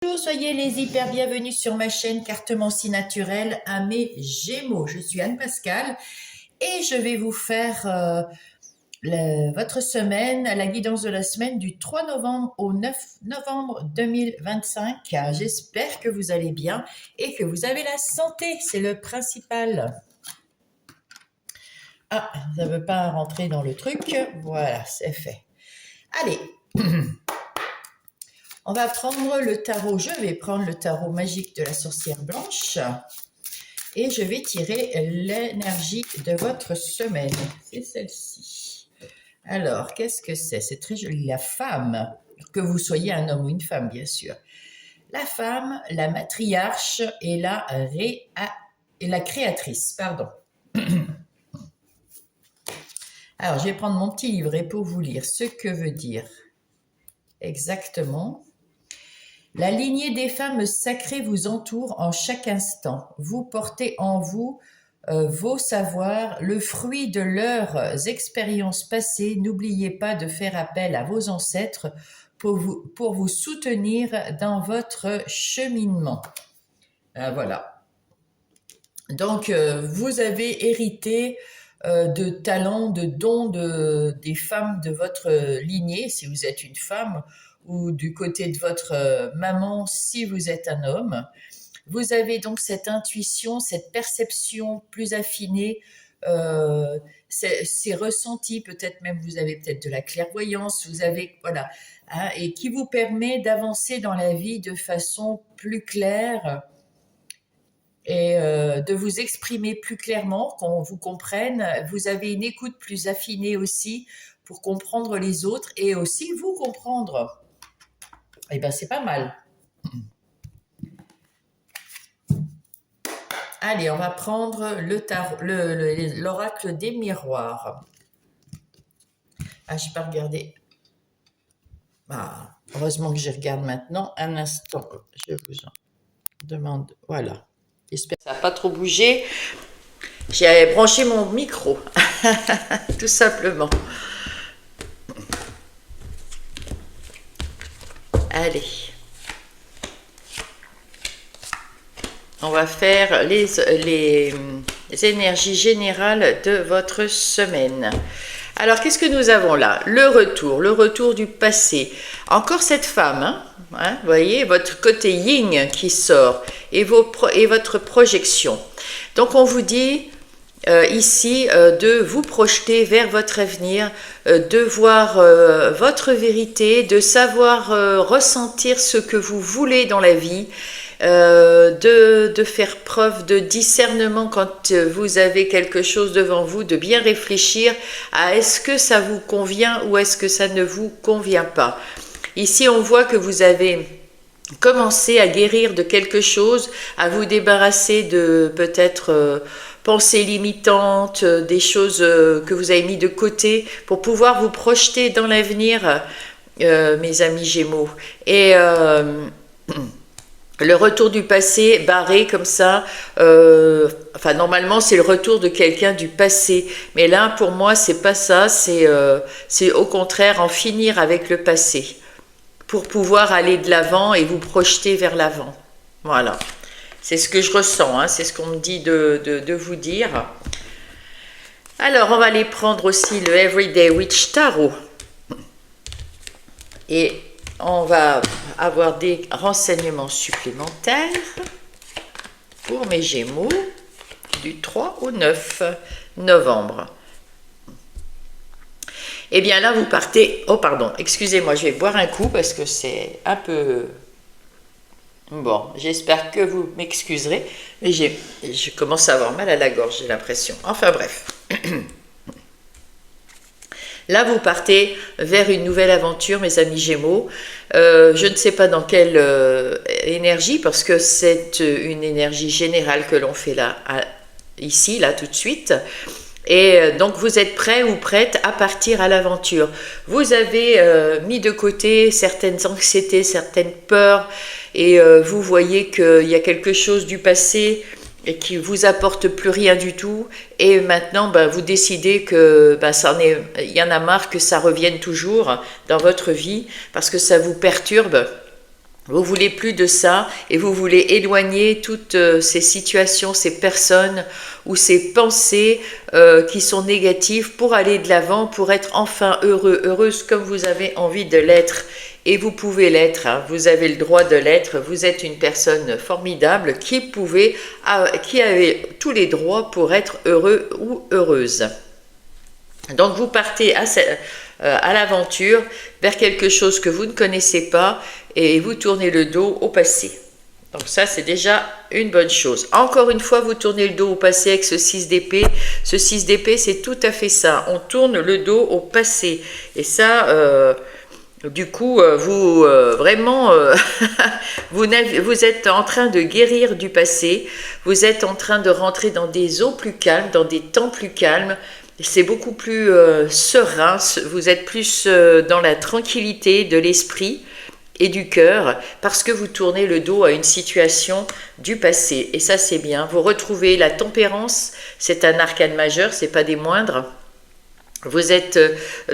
Bonjour, soyez les hyper bienvenus sur ma chaîne Cartomancie naturelle à mes Gémeaux. Je suis Anne-Pascale et je vais vous faire votre semaine, la guidance de la semaine du 3 novembre au 9 novembre 2025. J'espère que vous allez bien et que vous avez la santé, c'est le principal. Ah, ça ne veut pas rentrer dans le truc. Voilà, c'est fait. Allez. On va prendre le tarot, je vais prendre le tarot magique de la sorcière blanche et je vais tirer l'énergie de votre semaine. C'est celle-ci. Alors, qu'est-ce que c'est? C'est très joli. La femme, que vous soyez un homme ou une femme, bien sûr. La femme, la matriarche et la créatrice, pardon. Alors, je vais prendre mon petit livret pour vous lire ce que veut dire exactement. La lignée des femmes sacrées vous entoure en chaque instant. Vous portez en vous vos savoirs, le fruit de leurs expériences passées. N'oubliez pas de faire appel à vos ancêtres pour vous soutenir dans votre cheminement. Voilà. Donc, vous avez hérité de talents, de dons des femmes de votre lignée, si vous êtes une femme, ou du côté de votre maman si vous êtes un homme. Vous avez donc cette intuition, cette perception plus affinée, ces ressentis, peut-être même vous avez peut-être de la clairvoyance, vous avez, voilà, hein, et qui vous permet d'avancer dans la vie de façon plus claire et de vous exprimer plus clairement, qu'on vous comprenne. Vous avez une écoute plus affinée aussi pour comprendre les autres et aussi vous comprendre. Eh bien, c'est pas mal. Allez, on va prendre l'oracle des miroirs. Ah, je n'ai pas regardé. Ah, heureusement que je regarde maintenant. Un instant, je vous en demande. Voilà. J'espère que ça n'a pas trop bougé. J'ai branché mon micro, tout simplement. Allez. On va faire les énergies générales de votre semaine. Alors, qu'est-ce que nous avons là? Le retour du passé. Encore cette femme, hein, vous voyez, votre côté yin qui sort et votre projection. Donc, on vous dit ici de vous projeter vers votre avenir, de voir votre vérité, de savoir ressentir ce que vous voulez dans la vie, de faire preuve de discernement quand vous avez quelque chose devant vous, de bien réfléchir à est-ce que ça vous convient ou est-ce que ça ne vous convient pas. Ici, on voit que vous avez commencé à guérir de quelque chose, à vous débarrasser de peut-être pensées limitantes, des choses que vous avez mis de côté pour pouvoir vous projeter dans l'avenir, mes amis Gémeaux. Et le retour du passé barré comme ça, enfin normalement c'est le retour de quelqu'un du passé, mais là pour moi c'est pas ça, c'est au contraire en finir avec le passé pour pouvoir aller de l'avant et vous projeter vers l'avant. Voilà, c'est ce que je ressens, hein, c'est ce qu'on me dit de vous dire. Alors on va aller prendre aussi le Everyday Witch Tarot et on va avoir des renseignements supplémentaires pour mes Gémeaux du 3 au 9 novembre. Eh bien là, vous partez... Oh, pardon, excusez-moi, je vais boire un coup parce que c'est un peu... Bon, j'espère que vous m'excuserez, mais je commence à avoir mal à la gorge, j'ai l'impression. Enfin bref. Là, vous partez vers une nouvelle aventure, mes amis Gémeaux. Je ne sais pas dans quelle énergie, parce que c'est une énergie générale que l'on fait là, ici, là, tout de suite. Et donc, vous êtes prêts ou prêtes à partir à l'aventure. Vous avez mis de côté certaines anxiétés, certaines peurs, et vous voyez qu'il y a quelque chose du passé et qui vous apporte plus rien du tout, et maintenant vous décidez que il y en a marre que ça revienne toujours dans votre vie parce que ça vous perturbe Vous voulez plus de ça et vous voulez éloigner toutes ces situations, ces personnes ou ces pensées qui sont négatives pour aller de l'avant, pour être enfin heureux, heureuse comme vous avez envie de l'être. Et vous pouvez l'être, hein, vous avez le droit de l'être, vous êtes une personne formidable qui avait tous les droits pour être heureux ou heureuse. Donc vous partez à l'aventure vers quelque chose que vous ne connaissez pas et vous tournez le dos au passé. Donc ça, c'est déjà une bonne chose. Encore une fois, vous tournez le dos au passé avec ce 6 d'épée. Ce 6 d'épée, c'est tout à fait ça. On tourne le dos au passé. Et ça, du coup, vraiment, vous êtes en train de guérir du passé. Vous êtes en train de rentrer dans des eaux plus calmes, dans des temps plus calmes. C'est beaucoup plus serein. Vous êtes plus dans la tranquillité de l'esprit et du cœur, parce que vous tournez le dos à une situation du passé. Et ça, c'est bien. Vous retrouvez la tempérance, c'est un arcane majeur, c'est pas des moindres. Vous êtes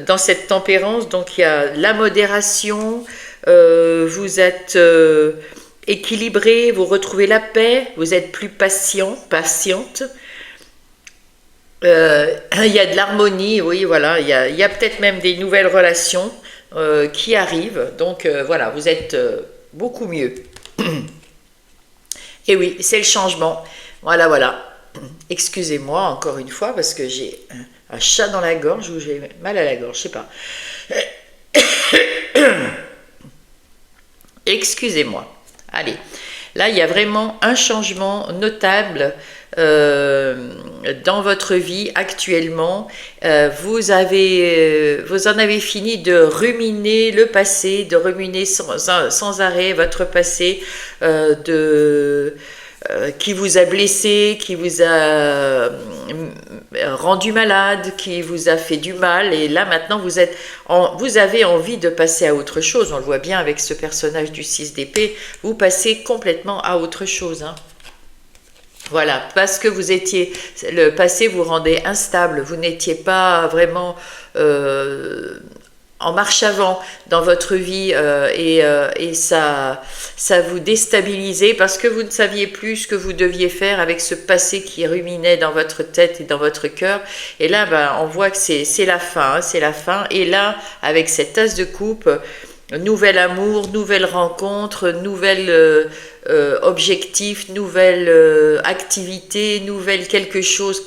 dans cette tempérance, donc il y a la modération, vous êtes équilibré, vous retrouvez la paix, vous êtes plus patiente. Il y a de l'harmonie, oui, voilà, il y a peut-être même des nouvelles relations qui arrivent, donc voilà, vous êtes beaucoup mieux. Et oui, c'est le changement, voilà. Excusez-moi encore une fois parce que j'ai un chat dans la gorge ou j'ai mal à la gorge, je sais pas. Excusez-moi. Allez, là il y a vraiment un changement notable dans votre vie actuellement. Vous en avez fini de ruminer le passé, de ruminer sans arrêt votre passé, qui vous a blessé, qui vous a rendu malade, qui vous a fait du mal, et là maintenant vous avez envie de passer à autre chose. On le voit bien avec ce personnage du 6 d'épée, vous passez complètement à autre chose, hein. Voilà, parce que le passé vous rendait instable, vous n'étiez pas vraiment en marche avant dans votre vie et ça vous déstabilisait parce que vous ne saviez plus ce que vous deviez faire avec ce passé qui ruminait dans votre tête et dans votre cœur. Et là, on voit que c'est la fin, hein, c'est la fin. Et là, avec cette as de coupe, nouvel amour, nouvelle rencontre, nouvel objectif, nouvelle activité, quelque chose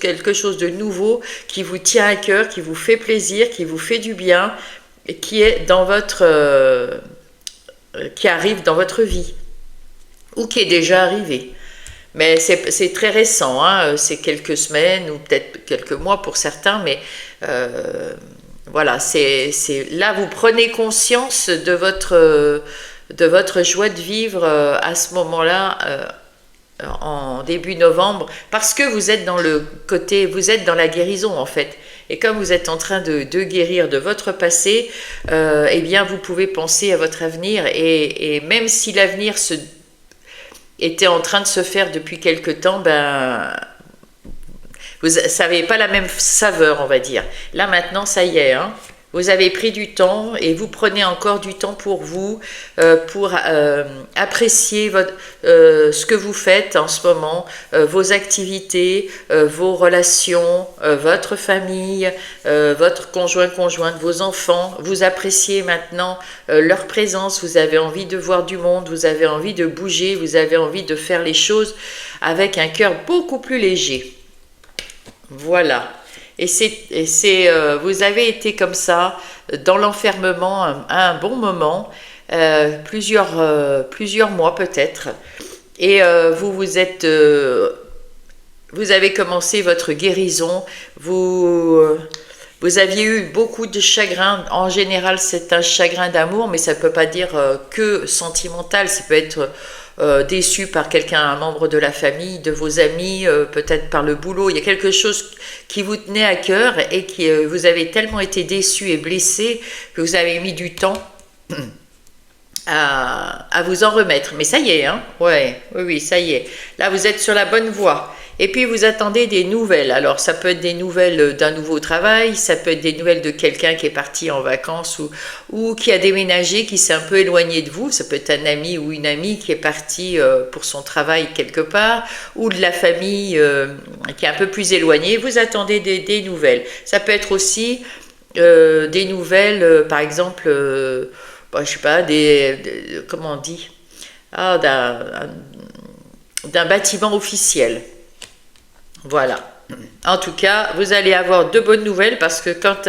de nouveau qui vous tient à cœur, qui vous fait plaisir, qui vous fait du bien, et qui est dans qui arrive dans votre vie ou qui est déjà arrivé. Mais c'est très récent, hein, c'est quelques semaines ou peut-être quelques mois pour certains, mais voilà, là vous prenez conscience de votre joie de vivre à ce moment-là, en début novembre, parce que vous êtes vous êtes dans la guérison en fait. Et comme vous êtes en train de guérir de votre passé, eh bien vous pouvez penser à votre avenir et même si l'avenir était en train de se faire depuis quelque temps, ça n'avait pas la même saveur, on va dire. Là maintenant, ça y est, hein. Vous avez pris du temps et vous prenez encore du temps pour vous, pour apprécier ce que vous faites en ce moment, vos activités, vos relations, votre famille, votre conjointe, vos enfants. Vous appréciez maintenant leur présence, vous avez envie de voir du monde, vous avez envie de bouger, vous avez envie de faire les choses avec un cœur beaucoup plus léger. Voilà. Et vous avez été comme ça, dans l'enfermement, un bon moment, plusieurs mois peut-être. Et vous avez commencé votre guérison, vous aviez eu beaucoup de chagrin. En général, c'est un chagrin d'amour, mais ça ne peut pas dire que sentimental, ça peut être déçu par quelqu'un, un membre de la famille, de vos amis, peut-être par le boulot. Il y a quelque chose qui vous tenait à cœur et qui vous avez tellement été déçu et blessé que vous avez mis du temps à vous en remettre. Mais ça y est, hein, oui, ça y est. Là, vous êtes sur la bonne voie. Et puis vous attendez des nouvelles. Alors ça peut être des nouvelles d'un nouveau travail, ça peut être des nouvelles de quelqu'un qui est parti en vacances ou qui a déménagé, qui s'est un peu éloigné de vous. Ça peut être un ami ou une amie qui est parti pour son travail quelque part, ou de la famille qui est un peu plus éloignée. Vous attendez des nouvelles. Ça peut être aussi des nouvelles, par exemple, je sais pas, comment on dit, d'un bâtiment officiel. Voilà. En tout cas, vous allez avoir de bonnes nouvelles parce que quand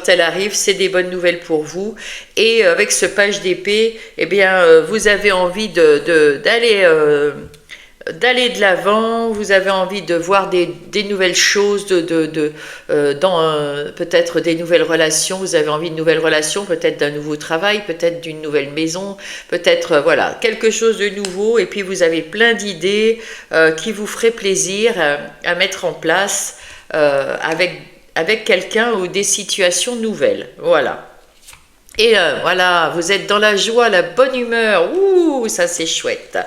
elle arrive, c'est des bonnes nouvelles pour vous. Et avec ce page d'épée, eh bien, vous avez envie d'aller de l'avant, vous avez envie de voir des nouvelles choses, peut-être des nouvelles relations, vous avez envie de nouvelles relations, peut-être d'un nouveau travail, peut-être d'une nouvelle maison, peut-être voilà, quelque chose de nouveau, et puis vous avez plein d'idées qui vous feraient plaisir à mettre en place avec quelqu'un ou des situations nouvelles, voilà. Et voilà, vous êtes dans la joie, la bonne humeur, ouh, ça c'est chouette.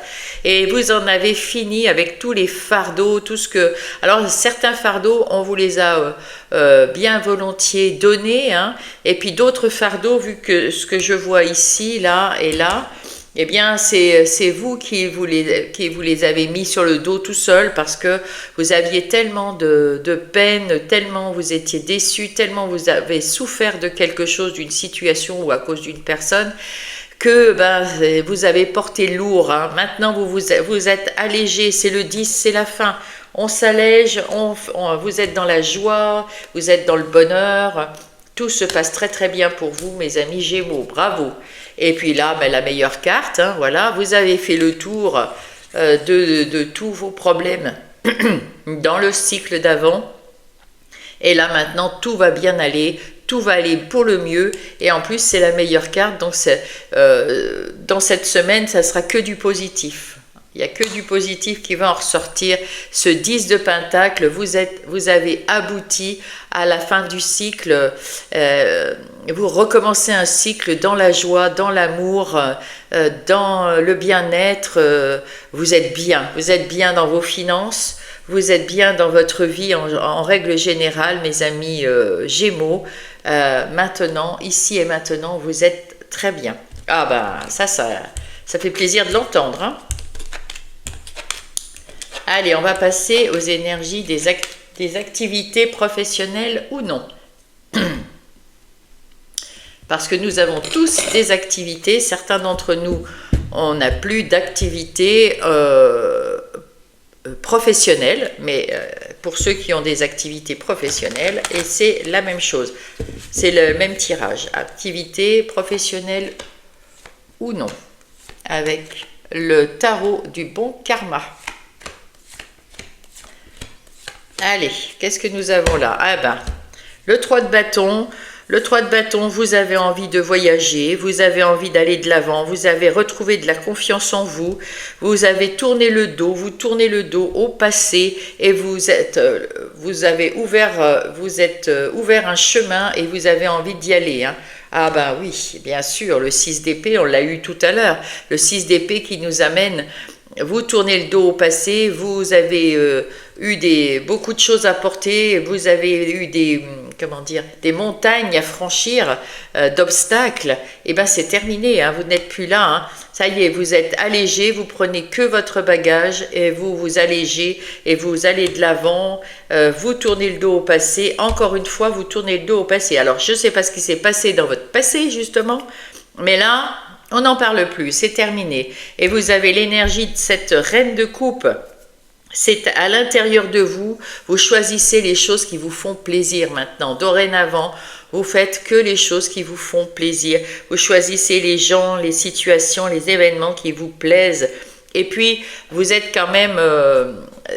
Et vous en avez fini avec tous les fardeaux, tout ce que... Alors certains fardeaux, on vous les a bien volontiers donnés, hein, et puis d'autres fardeaux, vu que ce que je vois ici, là et là, eh bien, c'est vous qui vous les avez mis sur le dos tout seul parce que vous aviez tellement de peine, tellement vous étiez déçus, tellement vous avez souffert de quelque chose, d'une situation ou à cause d'une personne, que vous avez porté lourd. Hein. Maintenant, vous êtes allégé, c'est le 10, c'est la fin. On s'allège, vous êtes dans la joie, vous êtes dans le bonheur. Tout se passe très très bien pour vous, mes amis Gémeaux, bravo. Et puis là, la meilleure carte, hein, voilà, vous avez fait le tour de tous vos problèmes dans le cycle d'avant. Et là maintenant, tout va bien aller, tout va aller pour le mieux. Et en plus, c'est la meilleure carte, donc dans cette semaine, ça sera que du positif. Il n'y a que du positif qui va en ressortir. Ce 10 de Pentacle, vous avez abouti à la fin du cycle. Vous recommencez un cycle dans la joie, dans l'amour, dans le bien-être. Vous êtes bien dans vos finances. Vous êtes bien dans votre vie en règle générale, mes amis Gémeaux. Maintenant, ici et maintenant, vous êtes très bien. Ah ça fait plaisir de l'entendre, hein. Allez, on va passer aux énergies des activités professionnelles ou non. Parce que nous avons tous des activités. Certains d'entre nous, on n'a plus d'activités professionnelles, mais pour ceux qui ont des activités professionnelles, et c'est la même chose. C'est le même tirage. Activité professionnelle ou non. Avec le tarot du bon karma. Allez, qu'est-ce que nous avons là? Le 3 de bâton. Le 3 de bâton, vous avez envie de voyager, vous avez envie d'aller de l'avant, vous avez retrouvé de la confiance en vous, vous avez tourné le dos, vous tournez le dos au passé et vous êtes ouvert un chemin et vous avez envie d'y aller, hein. Ah oui, bien sûr, le 6 d'épée, on l'a eu tout à l'heure, le 6 d'épée qui nous amène... Vous tournez le dos au passé, vous avez eu beaucoup de choses à porter, vous avez eu des montagnes à franchir, d'obstacles, et c'est terminé, hein, vous n'êtes plus là, hein. Ça y est, vous êtes allégé, vous prenez que votre bagage et vous vous allégez et vous allez de l'avant, vous tournez le dos au passé, encore une fois, vous tournez le dos au passé. Alors, je ne sais pas ce qui s'est passé dans votre passé, justement, mais là... On n'en parle plus, c'est terminé. Et vous avez l'énergie de cette reine de coupe. C'est à l'intérieur de vous. Vous choisissez les choses qui vous font plaisir maintenant. Dorénavant, vous faites que les choses qui vous font plaisir. Vous choisissez les gens, les situations, les événements qui vous plaisent. Et puis, vous êtes quand même...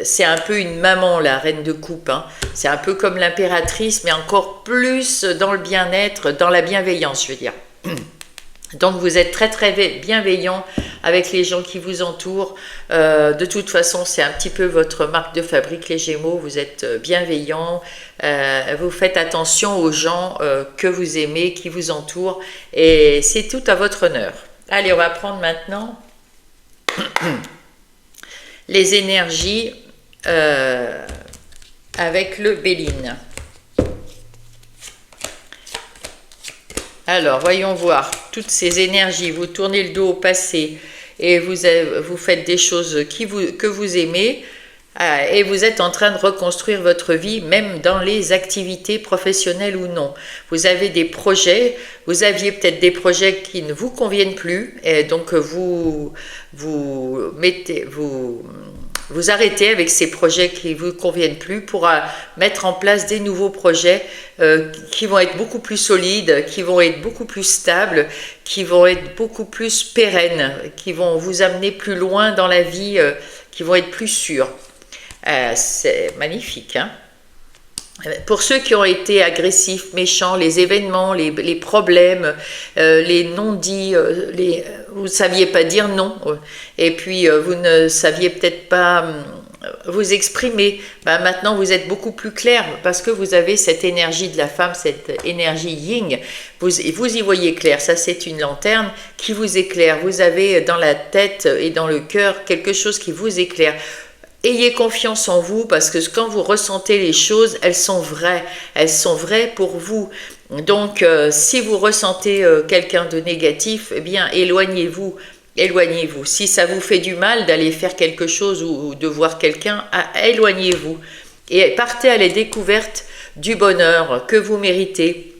c'est un peu une maman, la reine de coupe, hein. C'est un peu comme l'impératrice, mais encore plus dans le bien-être, dans la bienveillance, je veux dire. Donc vous êtes très très bienveillant avec les gens qui vous entourent. De toute façon, c'est un petit peu votre marque de fabrique, les Gémeaux. Vous êtes bienveillant, vous faites attention aux gens que vous aimez, qui vous entourent. Et c'est tout à votre honneur. Allez, on va prendre maintenant les énergies avec le Béline. Alors, voyons voir toutes ces énergies. Vous tournez le dos au passé et vous faites des choses que vous aimez et vous êtes en train de reconstruire votre vie, même dans les activités professionnelles ou non. Vous avez des projets, vous aviez peut-être des projets qui ne vous conviennent plus et donc vous arrêtez avec ces projets qui ne vous conviennent plus pour mettre en place des nouveaux projets qui vont être beaucoup plus solides, qui vont être beaucoup plus stables, qui vont être beaucoup plus pérennes, qui vont vous amener plus loin dans la vie, qui vont être plus sûrs. C'est magnifique, hein? Pour ceux qui ont été agressifs, méchants, les événements, les problèmes, les non-dits, vous ne saviez pas dire non, et puis vous ne saviez peut-être pas vous exprimer, maintenant vous êtes beaucoup plus clair parce que vous avez cette énergie de la femme, cette énergie yin, vous y voyez clair, ça c'est une lanterne qui vous éclaire, vous avez dans la tête et dans le cœur quelque chose qui vous éclaire. Ayez confiance en vous parce que quand vous ressentez les choses, elles sont vraies pour vous. Donc, si vous ressentez quelqu'un de négatif, eh bien, éloignez-vous. Si ça vous fait du mal d'aller faire quelque chose ou de voir quelqu'un, éloignez-vous. Et partez à la découverte du bonheur que vous méritez.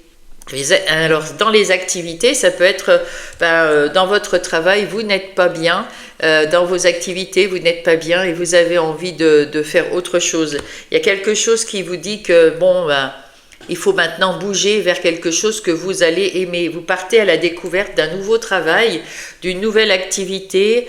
Alors, dans les activités, ça peut être dans votre travail, vous n'êtes pas bien. Dans vos activités, vous n'êtes pas bien et vous avez envie de faire autre chose. Il y a quelque chose qui vous dit que, il faut maintenant bouger vers quelque chose que vous allez aimer. Vous partez à la découverte d'un nouveau travail, d'une nouvelle activité,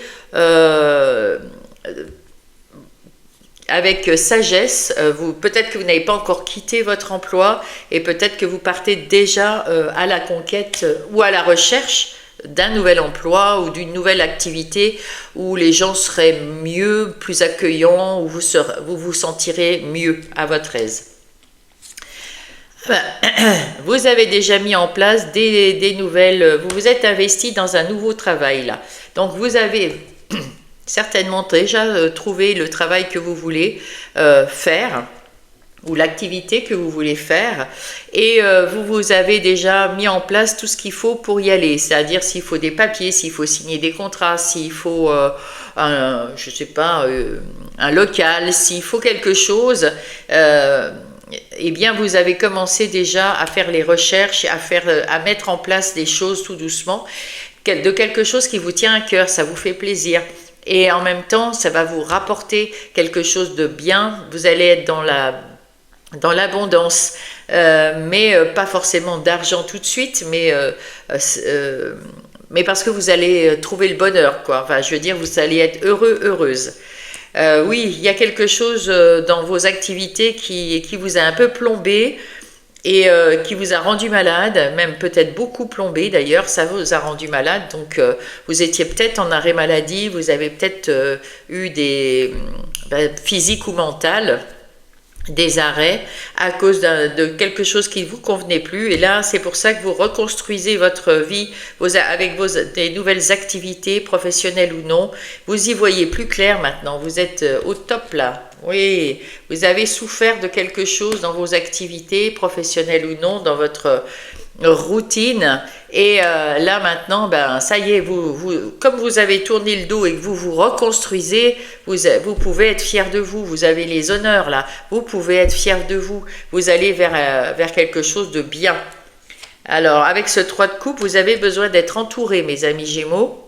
avec sagesse. Peut-être que vous n'avez pas encore quitté votre emploi et peut-être que vous partez déjà à la conquête ou à la recherche d'un nouvel emploi ou d'une nouvelle activité où les gens seraient mieux, plus accueillants, où vous vous sentirez mieux à votre aise. Vous avez déjà mis en place des nouvelles, vous vous êtes investi dans un nouveau travail là. Donc vous avez certainement déjà trouvé le travail que vous voulez faire ou l'activité que vous voulez faire et vous avez déjà mis en place tout ce qu'il faut pour y aller, c'est-à-dire s'il faut des papiers, s'il faut signer des contrats, s'il faut un local, s'il faut quelque chose, eh bien vous avez commencé déjà à faire les recherches, à mettre en place des choses tout doucement, de quelque chose qui vous tient à cœur, ça vous fait plaisir. Et en même temps, ça va vous rapporter quelque chose de bien, vous allez être dans l'abondance, mais pas forcément d'argent tout de suite, mais parce que vous allez trouver le bonheur, quoi. Enfin, je veux dire, vous allez être heureux, heureuse. Oui, il y a quelque chose dans vos activités qui vous a un peu plombé et qui vous a rendu malade, même peut-être beaucoup plombé d'ailleurs, ça vous a rendu malade, donc vous étiez peut-être en arrêt maladie, vous avez peut-être eu des physiques ou mentales, des arrêts à cause de quelque chose qui ne vous convenait plus, et là c'est pour ça que vous reconstruisez votre vie avec des nouvelles activités professionnelles ou non, vous y voyez plus clair maintenant, vous êtes au top là. Oui, vous avez souffert de quelque chose dans vos activités professionnelles ou non, dans votre routine, et là maintenant, ça y est, comme vous avez tourné le dos et que vous vous reconstruisez, vous pouvez être fier de vous, vous avez les honneurs là, vous pouvez être fier de vous, vous allez vers quelque chose de bien. Alors, avec ce 3 de coupe, vous avez besoin d'être entouré, mes amis Gémeaux.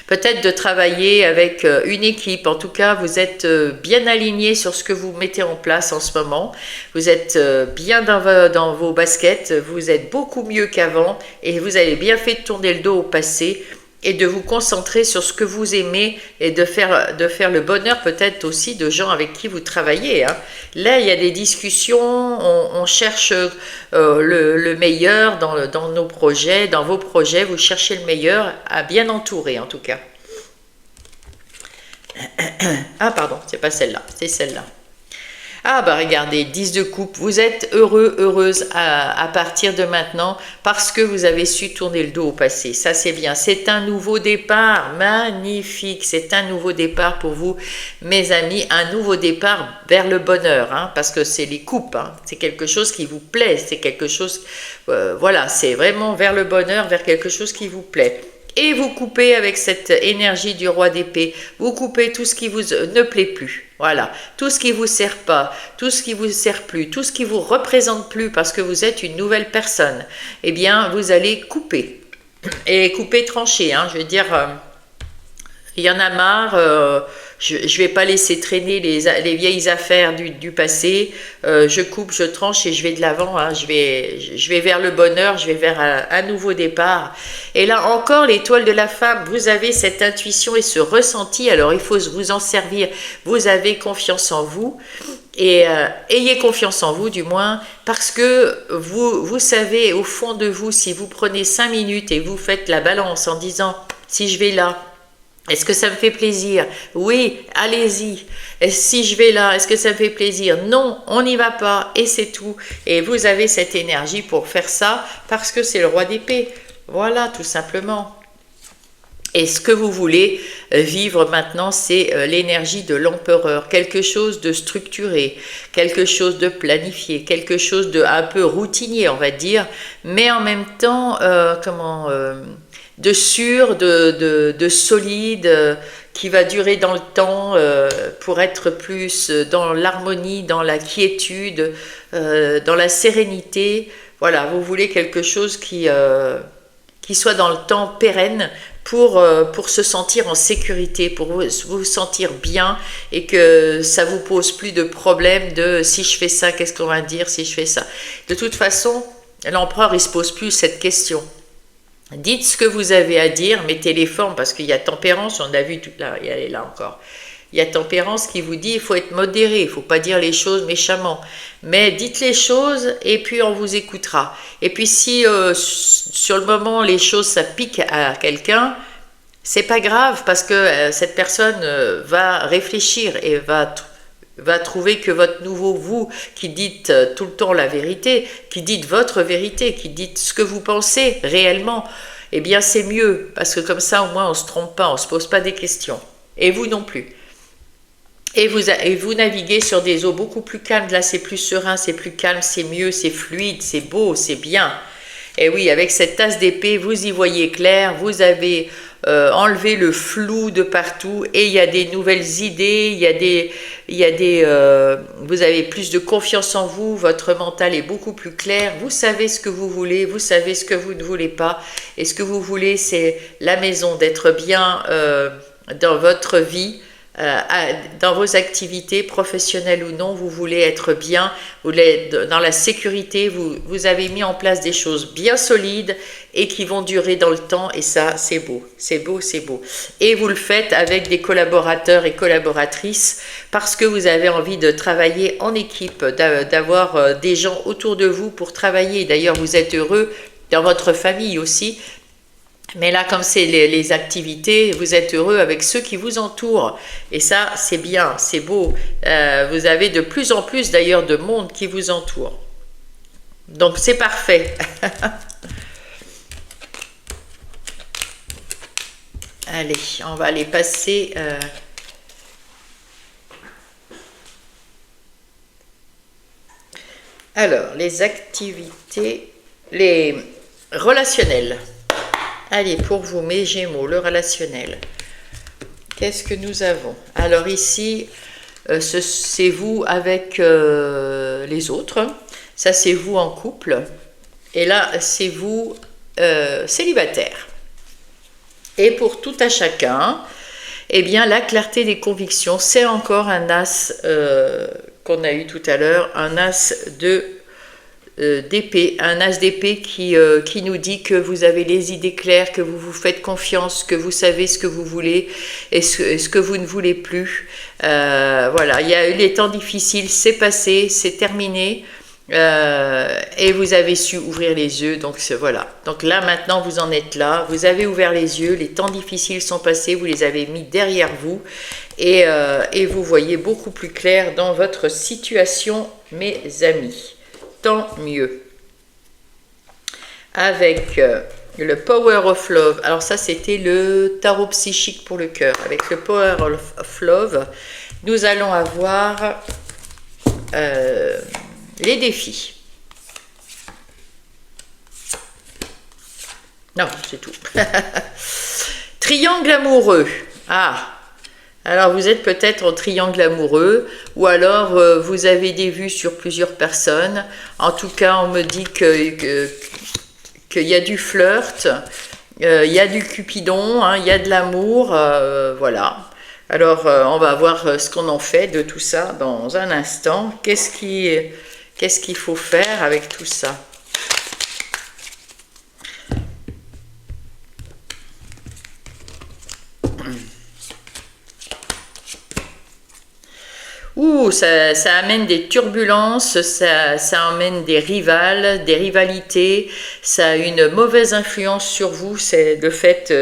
Peut-être de travailler avec une équipe. En tout cas, vous êtes bien aligné sur ce que vous mettez en place en ce moment. Vous êtes bien dans vos baskets. Vous êtes beaucoup mieux qu'avant. Et vous avez bien fait de tourner le dos au passé et de vous concentrer sur ce que vous aimez et de faire le bonheur peut-être aussi de gens avec qui vous travaillez, hein. Là, il y a des discussions, on cherche le meilleur dans nos projets, dans vos projets, vous cherchez le meilleur, à bien entourer en tout cas. Ah pardon, c'est pas celle-là, c'est celle-là. Ah bah regardez, 10 de coupe, vous êtes heureux, heureuse à partir de maintenant parce que vous avez su tourner le dos au passé. Ça c'est bien, c'est un nouveau départ, magnifique, c'est un nouveau départ pour vous mes amis, un nouveau départ vers le bonheur, hein, parce que c'est les coupes, hein, c'est quelque chose qui vous plaît, c'est quelque chose, voilà, c'est vraiment vers le bonheur, vers quelque chose qui vous plaît. Et vous coupez avec cette énergie du roi d'épée, vous coupez tout ce qui vous ne plaît plus. Voilà, tout ce qui vous sert pas, tout ce qui vous sert plus, tout ce qui vous représente plus parce que vous êtes une nouvelle personne. Eh bien, vous allez couper. Et couper tranché, hein, je veux dire, il y en a marre, je ne vais pas laisser traîner les vieilles affaires du passé, je coupe, je tranche et je vais de l'avant, hein, je vais vers le bonheur, je vais vers un nouveau départ. Et là encore, l'étoile de la femme, vous avez cette intuition et ce ressenti, alors il faut vous en servir, vous avez confiance en vous, et ayez confiance en vous du moins, parce que vous savez au fond de vous, si vous prenez 5 minutes et vous faites la balance en disant, si je vais là, est-ce que ça me fait plaisir? Oui, allez-y. Si je vais là, est-ce que ça me fait plaisir? Non, on n'y va pas et c'est tout. Et vous avez cette énergie pour faire ça parce que c'est le roi d'épée. Voilà, tout simplement. Et ce que vous voulez vivre maintenant, c'est l'énergie de l'empereur, quelque chose de structuré, quelque chose de planifié, quelque chose de un peu routinier, on va dire, mais en même temps, de sûr, de solide, qui va durer dans le temps pour être plus dans l'harmonie, dans la quiétude, dans la sérénité. Voilà, vous voulez quelque chose qui soit dans le temps pérenne pour se sentir en sécurité, pour vous sentir bien et que ça vous pose plus de problème de si je fais ça, qu'est-ce qu'on va dire si je fais ça. De toute façon, l'empereur, il se pose plus cette question. Dites ce que vous avez à dire, mettez les formes, parce qu'il y a tempérance, on a vu tout là, elle est là encore. Il y a tempérance qui vous dit il faut être modéré, il ne faut pas dire les choses méchamment. Mais dites les choses et puis on vous écoutera. Et puis si sur le moment les choses ça pique à quelqu'un, c'est pas grave parce que cette personne va réfléchir et va trouver que votre nouveau vous qui dites tout le temps la vérité, qui dites votre vérité, qui dites ce que vous pensez réellement, eh bien c'est mieux parce que comme ça au moins on ne se trompe pas, on ne se pose pas des questions. Et vous non plus. Et vous naviguez sur des eaux beaucoup plus calmes, là c'est plus serein, c'est plus calme, c'est mieux, c'est fluide, c'est beau, c'est bien. Et oui, avec cette tasse d'épée, vous y voyez clair, vous avez enlevé le flou de partout et il y a des nouvelles idées, vous avez plus de confiance en vous, votre mental est beaucoup plus clair, vous savez ce que vous voulez, vous savez ce que vous ne voulez pas. Et ce que vous voulez, c'est la maison, d'être bien dans votre vie, dans vos activités professionnelles ou non, vous voulez être bien, vous voulez être dans la sécurité, vous avez mis en place des choses bien solides et qui vont durer dans le temps et ça c'est beau, c'est beau, c'est beau. Et vous le faites avec des collaborateurs et collaboratrices parce que vous avez envie de travailler en équipe, d'avoir des gens autour de vous pour travailler. D'ailleurs vous êtes heureux dans votre famille aussi. Mais là, comme c'est les activités, vous êtes heureux avec ceux qui vous entourent. Et ça, c'est bien, c'est beau. Vous avez de plus en plus d'ailleurs de monde qui vous entoure. Donc c'est parfait. Allez, on va aller passer... Alors, les activités, les relationnels. Allez, pour vous, mes Gémeaux, le relationnel. Qu'est-ce que nous avons? Alors ici, c'est vous avec les autres. Ça, c'est vous en couple. Et là, c'est vous célibataire. Et pour tout à chacun, eh bien, la clarté des convictions, c'est encore un as qu'on a eu tout à l'heure, un as d'épée, un as d'épée qui nous dit que vous avez les idées claires, que vous vous faites confiance, que vous savez ce que vous voulez et ce que vous ne voulez plus. Voilà, il y a eu les temps difficiles, c'est passé, c'est terminé. Et vous avez su ouvrir les yeux, donc voilà. Donc là maintenant vous en êtes là, vous avez ouvert les yeux, les temps difficiles sont passés, vous les avez mis derrière vous et vous voyez beaucoup plus clair dans votre situation, mes amis. Tant mieux. Avec le Power of Love, alors ça c'était le tarot psychique pour le cœur. Avec le Power of Love, nous allons avoir les défis. Non, c'est tout. Triangle amoureux. Ah, alors vous êtes peut-être en triangle amoureux, ou alors vous avez des vues sur plusieurs personnes. En tout cas, on me dit qu'il y a du flirt, il y a du cupidon, hein, il y a de l'amour, voilà. Alors, on va voir ce qu'on en fait de tout ça dans un instant. Qu'est-ce qu'il faut faire avec tout ça? Ouh, ça amène des turbulences, ça amène des rivalités, ça a une mauvaise influence sur vous, c'est le fait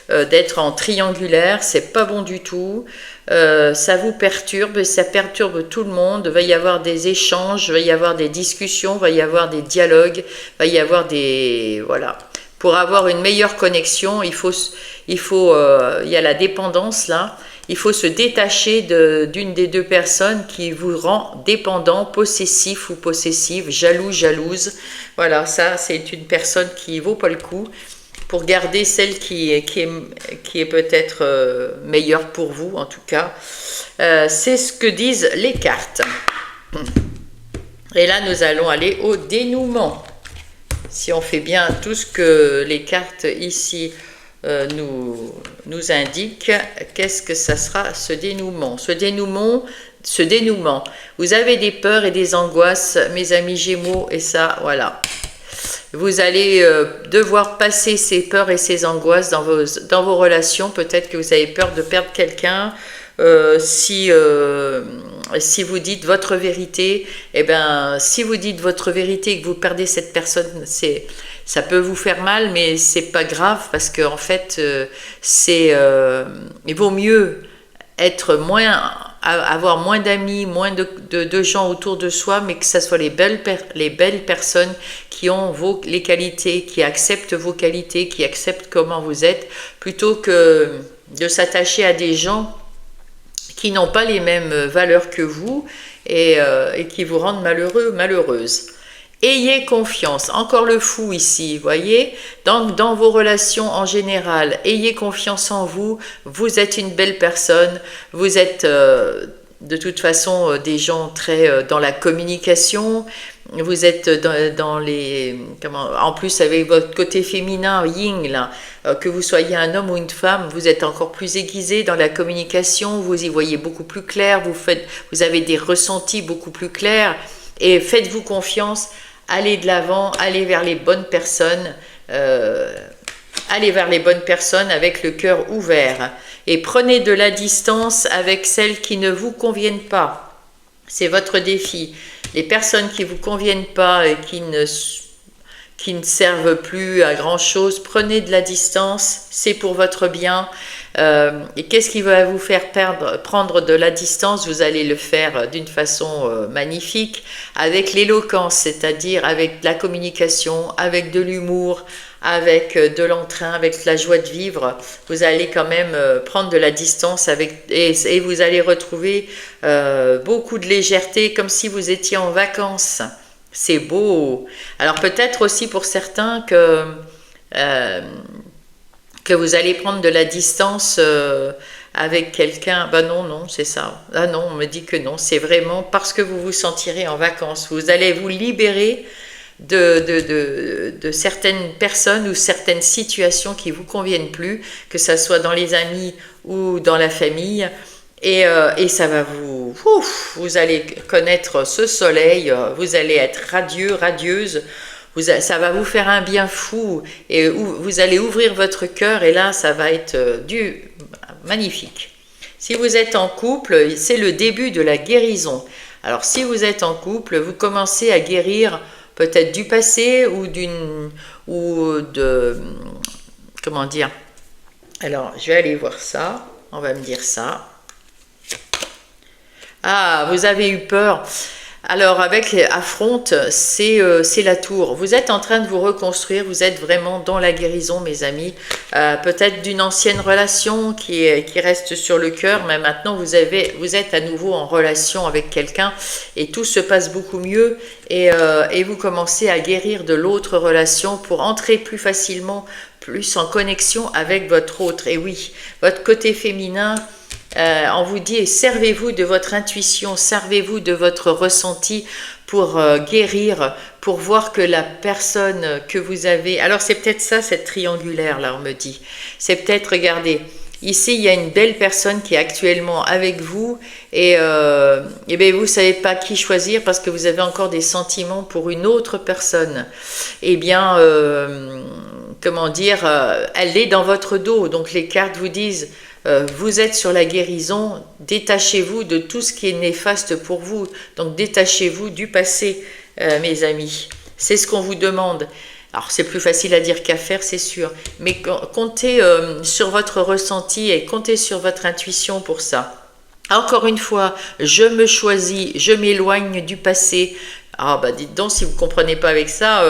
d'être en triangulaire, c'est pas bon du tout, ça vous perturbe, ça perturbe tout le monde, il va y avoir des échanges, il va y avoir des discussions, il va y avoir des dialogues, il va y avoir des... voilà. Pour avoir une meilleure connexion, il y a la dépendance là. Il faut se détacher d'une des deux personnes qui vous rend dépendant, possessif ou possessive, jaloux, jalouse. Voilà, ça c'est une personne qui vaut pas le coup pour garder celle qui est peut-être meilleure pour vous en tout cas. C'est ce que disent les cartes. Et là nous allons aller au dénouement. Si on fait bien tout ce que les cartes ici nous indique, qu'est-ce que ça sera ce dénouement? Ce dénouement, vous avez des peurs et des angoisses, mes amis Gémeaux, et ça, voilà. Vous allez devoir passer ces peurs et ces angoisses dans vos relations. Peut-être que vous avez peur de perdre quelqu'un. Si vous dites votre vérité, eh ben, si vous dites votre vérité et que vous perdez cette personne, ça peut vous faire mal, mais c'est pas grave parce que en fait, il vaut mieux avoir moins d'amis, moins de gens autour de soi, mais que ce soit les belles personnes qui ont les qualités, qui acceptent vos qualités, qui acceptent comment vous êtes, plutôt que de s'attacher à des gens qui n'ont pas les mêmes valeurs que vous et qui vous rendent malheureux, malheureuse. Ayez confiance, encore le fou ici, voyez, dans vos relations en général, ayez confiance en vous, vous êtes une belle personne, vous êtes de toute façon des gens très dans la communication, vous êtes dans les... en plus avec votre côté féminin, yin, là, que vous soyez un homme ou une femme, vous êtes encore plus aiguisé dans la communication, vous y voyez beaucoup plus clair, vous avez des ressentis beaucoup plus clairs, et faites-vous confiance, allez de l'avant, allez vers les bonnes personnes, avec le cœur ouvert, et prenez de la distance avec celles qui ne vous conviennent pas. C'est votre défi. Les personnes qui ne vous conviennent pas et qui ne servent plus à grand chose, prenez de la distance, c'est pour votre bien. Et qu'est-ce qui va vous faire prendre de la distance? Vous allez le faire d'une façon magnifique, avec l'éloquence, c'est-à-dire avec la communication, avec de l'humour, avec de l'entrain, avec la joie de vivre. Vous allez quand même prendre de la distance et vous allez retrouver beaucoup de légèreté, comme si vous étiez en vacances. C'est beau. Alors peut-être aussi pour certains que vous allez prendre de la distance avec quelqu'un. Ben non, c'est ça. Ah non, on me dit que non. C'est vraiment parce que vous vous sentirez en vacances. Vous allez vous libérer de certaines personnes ou certaines situations qui ne vous conviennent plus, que ce soit dans les amis ou dans la famille. Et ça va vous allez connaître ce soleil, vous allez être radieux, radieuse, ça va vous faire un bien fou, et vous allez ouvrir votre cœur, et là, ça va être magnifique. Si vous êtes en couple, c'est le début de la guérison. Alors si vous êtes en couple, vous commencez à guérir peut-être du passé ou de, comment dire, alors je vais aller voir ça, on va me dire ça. Ah, vous avez eu peur. Alors avec affronte, c'est la tour. Vous êtes en train de vous reconstruire, vous êtes vraiment dans la guérison, mes amis. Peut-être d'une ancienne relation qui reste sur le cœur, mais maintenant vous êtes à nouveau en relation avec quelqu'un et tout se passe beaucoup mieux et vous commencez à guérir de l'autre relation pour entrer plus facilement, plus en connexion avec votre autre. Et oui, votre côté féminin. On vous dit, servez-vous de votre intuition, servez-vous de votre ressenti pour guérir, pour voir que la personne que vous avez... Alors c'est peut-être ça, cette triangulaire là, on me dit. C'est peut-être, regardez, ici il y a une belle personne qui est actuellement avec vous et bien, vous ne savez pas qui choisir parce que vous avez encore des sentiments pour une autre personne. Eh bien, comment dire, elle est dans votre dos, donc les cartes vous disent... vous êtes sur la guérison, détachez-vous de tout ce qui est néfaste pour vous. Donc détachez-vous du passé, mes amis. C'est ce qu'on vous demande. Alors c'est plus facile à dire qu'à faire, c'est sûr. Mais comptez sur votre ressenti et comptez sur votre intuition pour ça. Encore une fois, je me choisis, je m'éloigne du passé. Ah bah dites donc, si vous ne comprenez pas avec ça...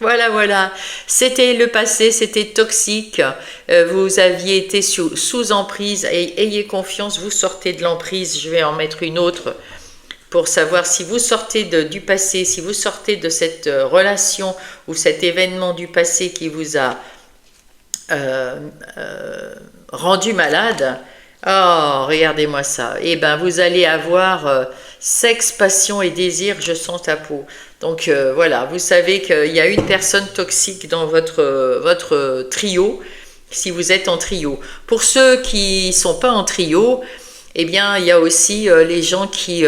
Voilà, voilà, c'était le passé, c'était toxique, vous aviez été sous emprise et ayez confiance, vous sortez de l'emprise, je vais en mettre une autre pour savoir si vous sortez du passé, si vous sortez de cette relation ou cet événement du passé qui vous a rendu malade. Oh, regardez-moi ça. Eh bien, vous allez avoir sexe, passion et désir, je sens ta peau. Donc voilà, vous savez qu'il y a une personne toxique dans votre trio, si vous êtes en trio. Pour ceux qui ne sont pas en trio, eh bien, il y a aussi les gens qui...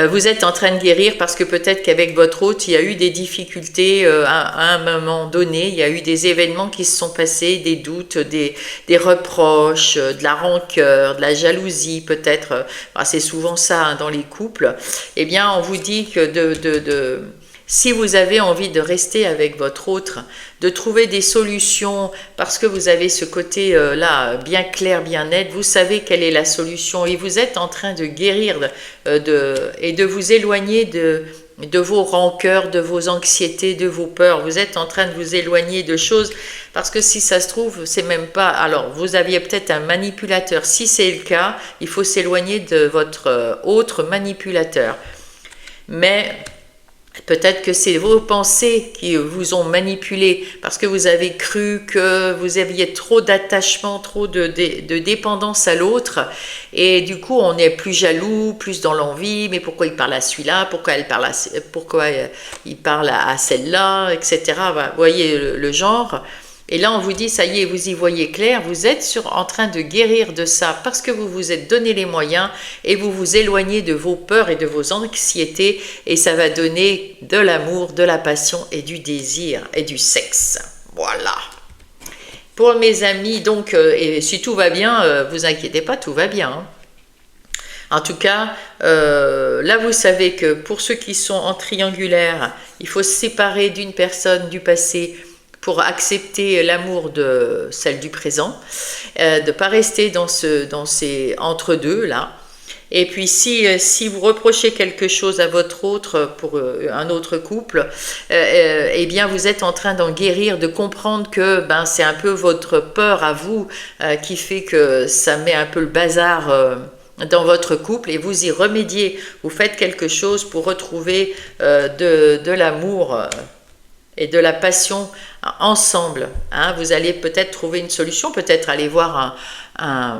vous êtes en train de guérir parce que peut-être qu'avec votre hôte, il y a eu des difficultés à un moment donné, il y a eu des événements qui se sont passés, des doutes, des reproches, de la rancœur, de la jalousie peut-être, enfin, c'est souvent ça hein, dans les couples. Eh bien, on vous dit que si vous avez envie de rester avec votre autre, de trouver des solutions, parce que vous avez ce côté-là bien clair, bien net, vous savez quelle est la solution et vous êtes en train de guérir et de vous éloigner de vos rancœurs, de vos anxiétés, de vos peurs. Vous êtes en train de vous éloigner de choses, parce que si ça se trouve, c'est même pas... Alors, vous aviez peut-être un manipulateur. Si c'est le cas, il faut s'éloigner de votre autre manipulateur. Mais... peut-être que c'est vos pensées qui vous ont manipulé parce que vous avez cru que vous aviez trop d'attachement, trop de dépendance à l'autre et du coup on est plus jaloux, plus dans l'envie, mais pourquoi il parle à celui-là, pourquoi il parle à celle-là, etc. Vous voyez le genre. Et là, on vous dit, ça y est, vous y voyez clair, vous êtes en train de guérir de ça parce que vous vous êtes donné les moyens et vous vous éloignez de vos peurs et de vos anxiétés et ça va donner de l'amour, de la passion et du désir et du sexe. Voilà. Pour mes amis, donc, et si tout va bien, vous inquiétez pas, tout va bien. Hein. En tout cas, là, vous savez que pour ceux qui sont en triangulaire, il faut se séparer d'une personne du passé pour accepter l'amour de celle du présent, de ne pas rester dans ces entre-deux là. Et puis si vous reprochez quelque chose à votre autre pour un autre couple, eh bien vous êtes en train d'en guérir, de comprendre que c'est un peu votre peur à vous qui fait que ça met un peu le bazar dans votre couple et vous y remédiez, vous faites quelque chose pour retrouver de l'amour et de la passion ensemble. Hein. Vous allez peut-être trouver une solution, peut-être aller voir un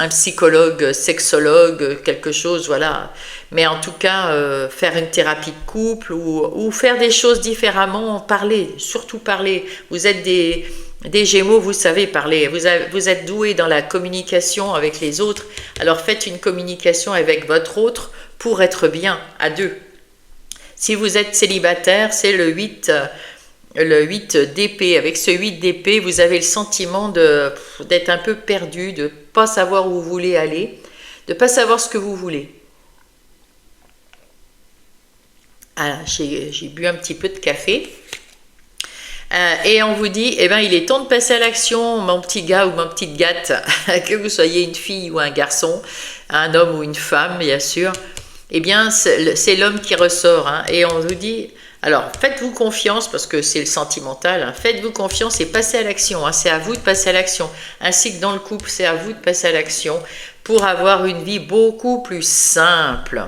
psychologue, sexologue, quelque chose, voilà. Mais en tout cas, faire une thérapie de couple ou faire des choses différemment, parler, surtout parler. Vous êtes des Gémeaux, vous savez parler, vous êtes doués dans la communication avec les autres, alors faites une communication avec votre autre pour être bien à deux. Si vous êtes célibataire, c'est le 8 le 8 d'épée. Avec ce 8 d'épée, vous avez le sentiment d'être un peu perdu, de ne pas savoir où vous voulez aller, de ne pas savoir ce que vous voulez. Ah, j'ai bu un petit peu de café. Et on vous dit, eh ben, il est temps de passer à l'action, mon petit gars ou ma petite gâte, que vous soyez une fille ou un garçon, un homme ou une femme, bien sûr. Eh bien, c'est l'homme qui ressort. Hein, et on vous dit, alors, faites-vous confiance, parce que c'est le sentimental, hein, faites-vous confiance et passez à l'action. Hein, c'est à vous de passer à l'action. Ainsi que dans le couple, c'est à vous de passer à l'action pour avoir une vie beaucoup plus simple.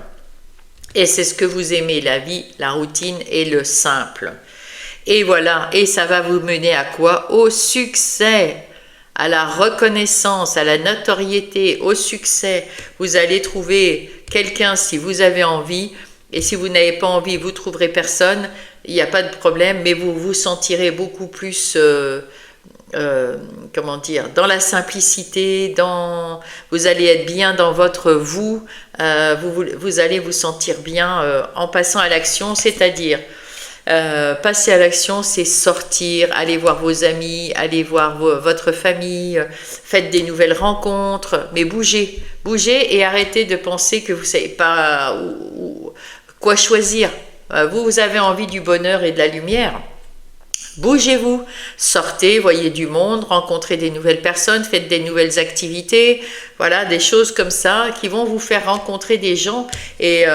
Et c'est ce que vous aimez, la vie, la routine et le simple. Et voilà, et ça va vous mener à quoi? Au succès, à la reconnaissance, à la notoriété, au succès. Vous allez trouver quelqu'un si vous avez envie, et si vous n'avez pas envie, vous trouverez personne, il n'y a pas de problème, mais vous vous sentirez beaucoup plus, comment dire, dans la simplicité, vous allez être bien dans votre vous allez vous sentir bien en passant à l'action, c'est-à-dire passer à l'action, c'est sortir, aller voir vos amis, aller voir votre famille, faites des nouvelles rencontres, mais bougez et arrêtez de penser que vous ne savez pas quoi choisir. Vous avez envie du bonheur et de la lumière. Bougez-vous, sortez, voyez du monde, rencontrez des nouvelles personnes, faites des nouvelles activités, voilà, des choses comme ça qui vont vous faire rencontrer des gens et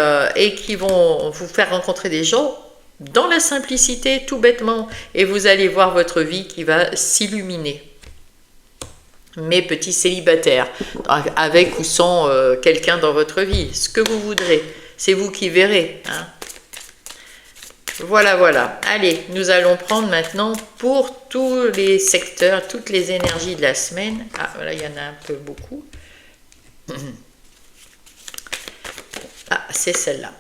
qui vont vous faire rencontrer des gens dans la simplicité, tout bêtement, et vous allez voir votre vie qui va s'illuminer. Mes petits célibataires, avec ou sans quelqu'un dans votre vie, ce que vous voudrez, c'est vous qui verrez. Hein. Voilà, voilà. Allez, nous allons prendre maintenant pour tous les secteurs, toutes les énergies de la semaine. Ah, voilà, il y en a un peu beaucoup. Ah, c'est celle-là.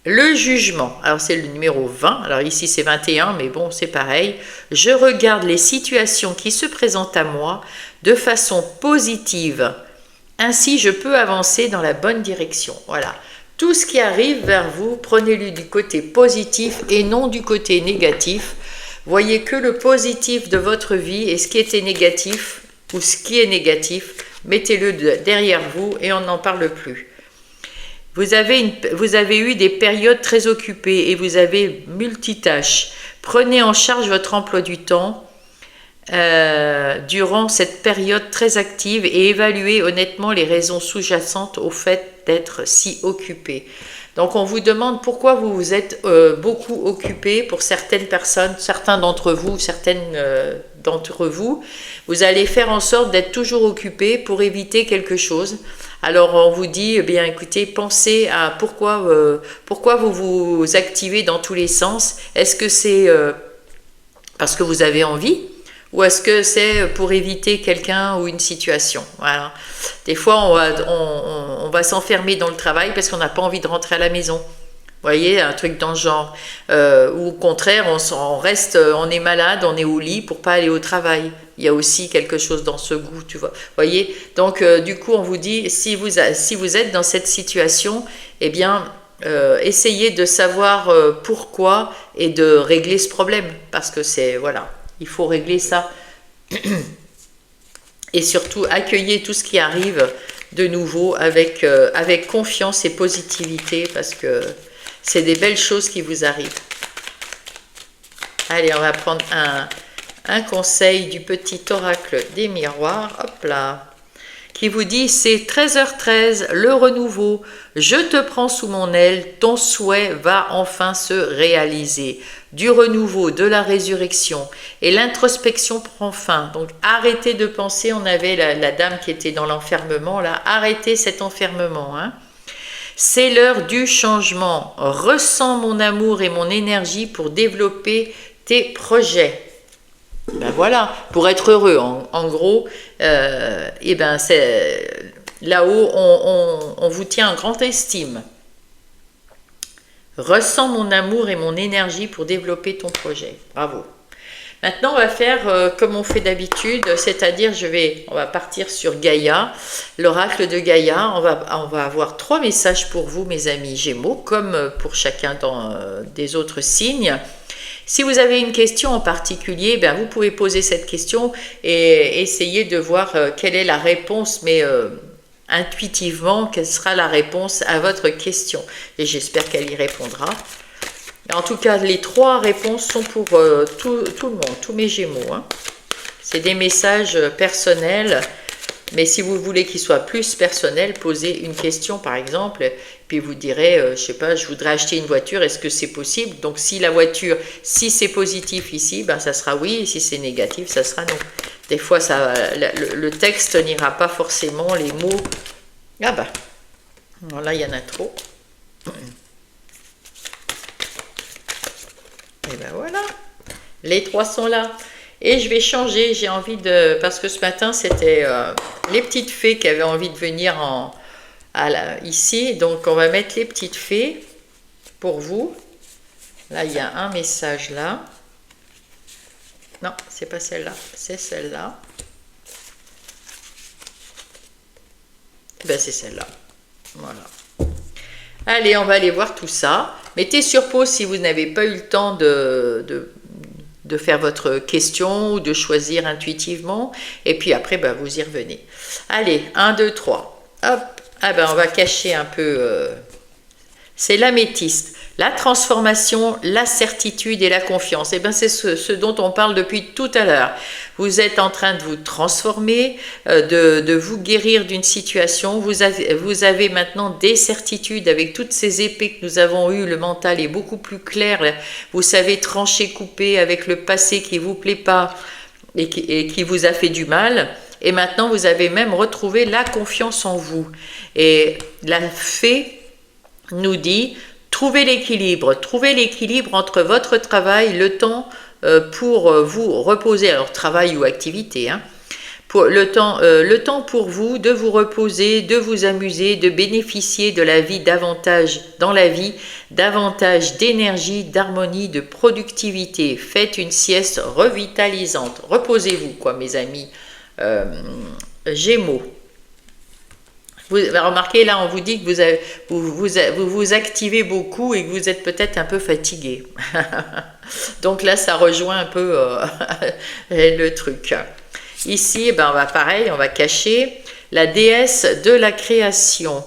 Le jugement, alors c'est le numéro 20, alors ici c'est 21, mais bon c'est pareil. Je regarde les situations qui se présentent à moi de façon positive. Ainsi je peux avancer dans la bonne direction. Voilà, tout ce qui arrive vers vous, prenez-le du côté positif et non du côté négatif. Voyez que le positif de votre vie et ce qui était négatif ou ce qui est négatif, mettez-le derrière vous et on n'en parle plus. Vous avez eu des périodes très occupées et vous avez multitâches. Prenez en charge votre emploi du temps durant cette période très active et évaluez honnêtement les raisons sous-jacentes au fait d'être si occupé. Donc on vous demande pourquoi vous vous êtes beaucoup occupé pour certaines personnes, certains d'entre vous, certaines d'entre vous. Vous allez faire en sorte d'être toujours occupé pour éviter quelque chose. Alors on vous dit, eh bien écoutez, pensez à pourquoi vous vous activez dans tous les sens. Est-ce que c'est parce que vous avez envie ou est-ce que c'est pour éviter quelqu'un ou une situation? Voilà. Des fois, on va s'enfermer dans le travail parce qu'on n'a pas envie de rentrer à la maison. Vous voyez, un truc dans le genre. Ou au contraire, on est malade, on est au lit pour pas aller au travail. Il y a aussi quelque chose dans ce goût, tu vois. Voyez, donc du coup, on vous dit, si vous êtes dans cette situation, eh bien, essayez de savoir pourquoi et de régler ce problème. Parce que voilà, il faut régler ça. Et surtout, accueillez tout ce qui arrive de nouveau avec confiance et positivité parce que c'est des belles choses qui vous arrivent. Allez, on va prendre un conseil du petit oracle des miroirs, hop là, qui vous dit, c'est 13h13, le renouveau, je te prends sous mon aile, ton souhait va enfin se réaliser. Du renouveau, de la résurrection, et l'introspection prend fin. Donc arrêtez de penser, on avait la dame qui était dans l'enfermement, là, arrêtez cet enfermement, hein. C'est l'heure du changement, ressens mon amour et mon énergie pour développer tes projets. Ben voilà, pour être heureux, en gros, et ben là-haut, on vous tient en grande estime. Ressens mon amour et mon énergie pour développer ton projet. Bravo. Maintenant, on va faire comme on fait d'habitude, c'est-à-dire on va partir sur Gaïa, l'oracle de Gaïa. On va avoir 3 messages pour vous, mes amis Gémeaux, comme pour chacun des autres signes. Si vous avez une question en particulier, ben vous pouvez poser cette question et essayer de voir quelle est la réponse, mais intuitivement, quelle sera la réponse à votre question. Et j'espère qu'elle y répondra. En tout cas, les 3 réponses sont pour tout le monde, tous mes Gémeaux, hein. C'est des messages personnels, mais si vous voulez qu'ils soient plus personnels, posez une question par exemple, puis vous direz, je sais pas, je voudrais acheter une voiture, est-ce que c'est possible? Donc si la voiture, si c'est positif ici, ben ça sera oui, et si c'est négatif, ça sera non. Des fois, le texte n'ira pas forcément, les mots. Ah bah, bon, là il y en a trop. Et ben voilà, les 3 sont là. Et je vais changer, j'ai envie de... Parce que ce matin, c'était les petites fées qui avaient envie de venir ici. Donc, on va mettre les petites fées pour vous. Là, il y a un message là. Non, c'est pas celle-là, c'est celle-là. Ben, c'est celle-là. Voilà. Allez, on va aller voir tout ça. Mettez sur pause si vous n'avez pas eu le temps de faire votre question ou de choisir intuitivement. Et puis après, ben, vous y revenez. Allez, 1, 2, 3. Hop. Ah ben, on va cacher un peu... c'est l'améthyste. La transformation, la certitude et la confiance. Et bien, c'est ce dont on parle depuis tout à l'heure. Vous êtes en train de vous transformer, de vous guérir d'une situation. Vous avez maintenant des certitudes avec toutes ces épées que nous avons eues. Le mental est beaucoup plus clair. Vous savez trancher, couper avec le passé qui ne vous plaît pas et qui vous a fait du mal. Et maintenant, vous avez même retrouvé la confiance en vous. Et la fée nous dit... Trouvez l'équilibre entre votre travail, le temps pour vous reposer, alors travail ou activité, hein, pour le temps pour vous de vous reposer, de vous amuser, de bénéficier de la vie davantage dans la vie, davantage d'énergie, d'harmonie, de productivité. Faites une sieste revitalisante. Reposez-vous, quoi, mes amis Gémeaux. Vous remarquez, là, on vous dit que vous activez beaucoup et que vous êtes peut-être un peu fatigué. Donc là, ça rejoint un peu le truc. Ici, ben, pareil, on va cacher la déesse de la création.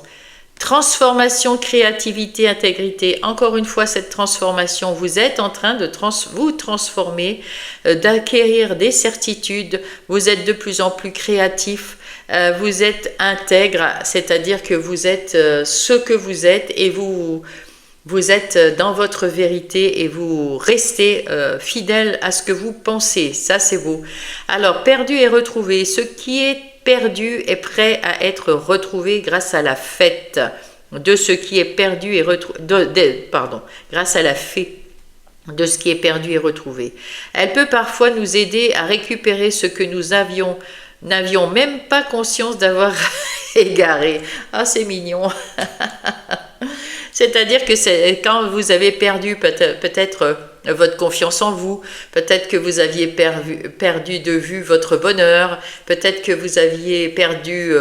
Transformation, créativité, intégrité. Encore une fois, cette transformation, vous êtes en train de vous transformer, d'acquérir des certitudes. Vous êtes de plus en plus créatif. Vous êtes intègre, c'est-à-dire que vous êtes ce que vous êtes et vous êtes dans votre vérité et vous restez fidèle à ce que vous pensez. Ça, c'est beau. Alors, perdu et retrouvé. Ce qui est perdu est prêt à être retrouvé grâce à la fête de ce qui est perdu et retrouvé. Grâce à la fée de ce qui est perdu et retrouvé. Elle peut parfois nous aider à récupérer ce que nous n'avions même pas conscience d'avoir égaré. Ah, c'est mignon. C'est-à-dire que quand vous avez perdu peut-être votre confiance en vous, peut-être que vous aviez perdu de vue votre bonheur, peut-être que vous aviez perdu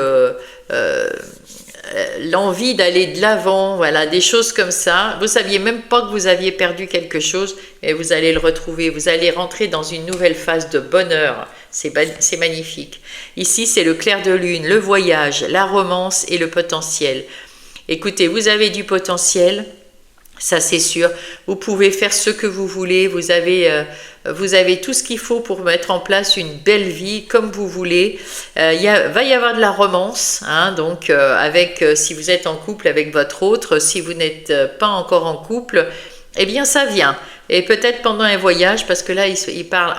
l'envie d'aller de l'avant, voilà, des choses comme ça. Vous ne saviez même pas que vous aviez perdu quelque chose, et vous allez le retrouver. Vous allez rentrer dans une nouvelle phase de bonheur. C'est magnifique. Ici, c'est le clair de lune, le voyage, la romance et le potentiel. Écoutez, vous avez du potentiel, ça c'est sûr. Vous pouvez faire ce que vous voulez. Vous avez tout ce qu'il faut pour mettre en place une belle vie comme vous voulez. Va y avoir de la romance, hein, donc si vous êtes en couple avec votre autre, si vous n'êtes pas encore en couple, eh bien ça vient. Et peut-être pendant un voyage, parce que là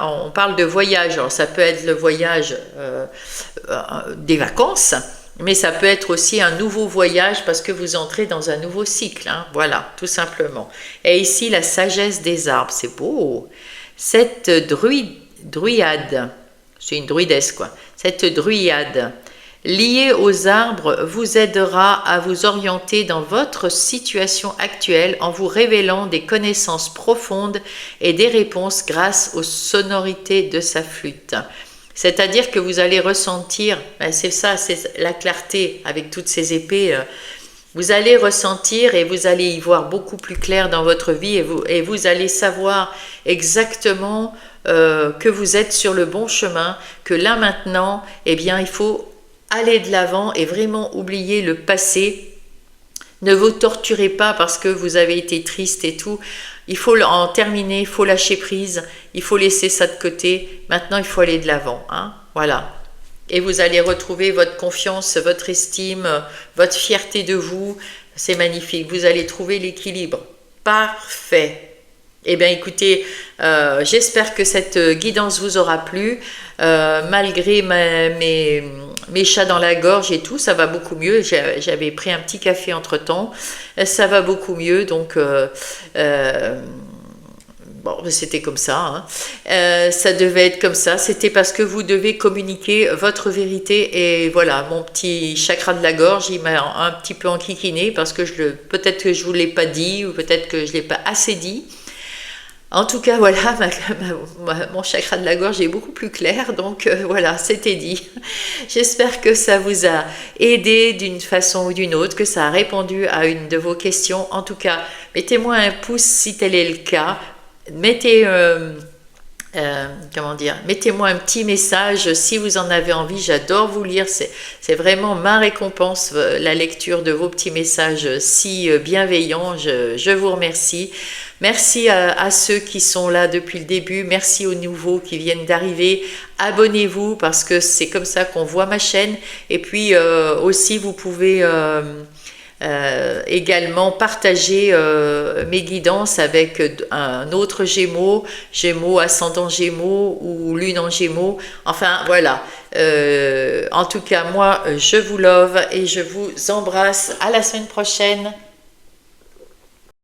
on parle de voyage. Alors ça peut être le voyage des vacances, mais ça peut être aussi un nouveau voyage parce que vous entrez dans un nouveau cycle, hein, voilà, tout simplement. Et ici, la sagesse des arbres, c'est beau. Cette druide, c'est une druidesse quoi, cette druide liée aux arbres vous aidera à vous orienter dans votre situation actuelle en vous révélant des connaissances profondes et des réponses grâce aux sonorités de sa flûte. C'est-à-dire que vous allez ressentir, c'est ça, c'est la clarté avec toutes ces épées. Vous allez ressentir et vous allez y voir beaucoup plus clair dans votre vie et vous allez savoir exactement que vous êtes sur le bon chemin, que là maintenant, eh bien, il faut aller de l'avant et vraiment oublier le passé. Ne vous torturez pas parce que vous avez été triste et tout. Il faut en terminer, il faut lâcher prise, il faut laisser ça de côté. Maintenant, il faut aller de l'avant, hein, voilà. Et vous allez retrouver votre confiance, votre estime, votre fierté de vous. C'est magnifique. Vous allez trouver l'équilibre. Parfait. Eh bien, écoutez, j'espère que cette guidance vous aura plu. Malgré mes chats dans la gorge et tout, ça va beaucoup mieux. J'avais pris un petit café entre-temps. Ça va beaucoup mieux, donc... bon, c'était comme ça, hein. Ça devait être comme ça, c'était parce que vous devez communiquer votre vérité et voilà, mon petit chakra de la gorge, il m'a un petit peu enquiquiné parce que peut-être que je ne vous l'ai pas dit ou peut-être que je ne l'ai pas assez dit. En tout cas, voilà, mon chakra de la gorge est beaucoup plus clair, donc voilà, c'était dit. J'espère que ça vous a aidé d'une façon ou d'une autre, que ça a répondu à une de vos questions. En tout cas, mettez-moi un pouce si tel est le cas. Mettez, comment dire, mettez-moi un petit message si vous en avez envie, j'adore vous lire, c'est vraiment ma récompense, la lecture de vos petits messages si bienveillants, je vous remercie. Merci à ceux qui sont là depuis le début, merci aux nouveaux qui viennent d'arriver, abonnez-vous parce que c'est comme ça qu'on voit ma chaîne et puis aussi vous pouvez... également partager mes guidances avec un autre Gémeaux, Gémeaux, ascendant Gémeaux ou Lune en Gémeaux. Enfin voilà, en tout cas moi je vous love et je vous embrasse. À la semaine prochaine.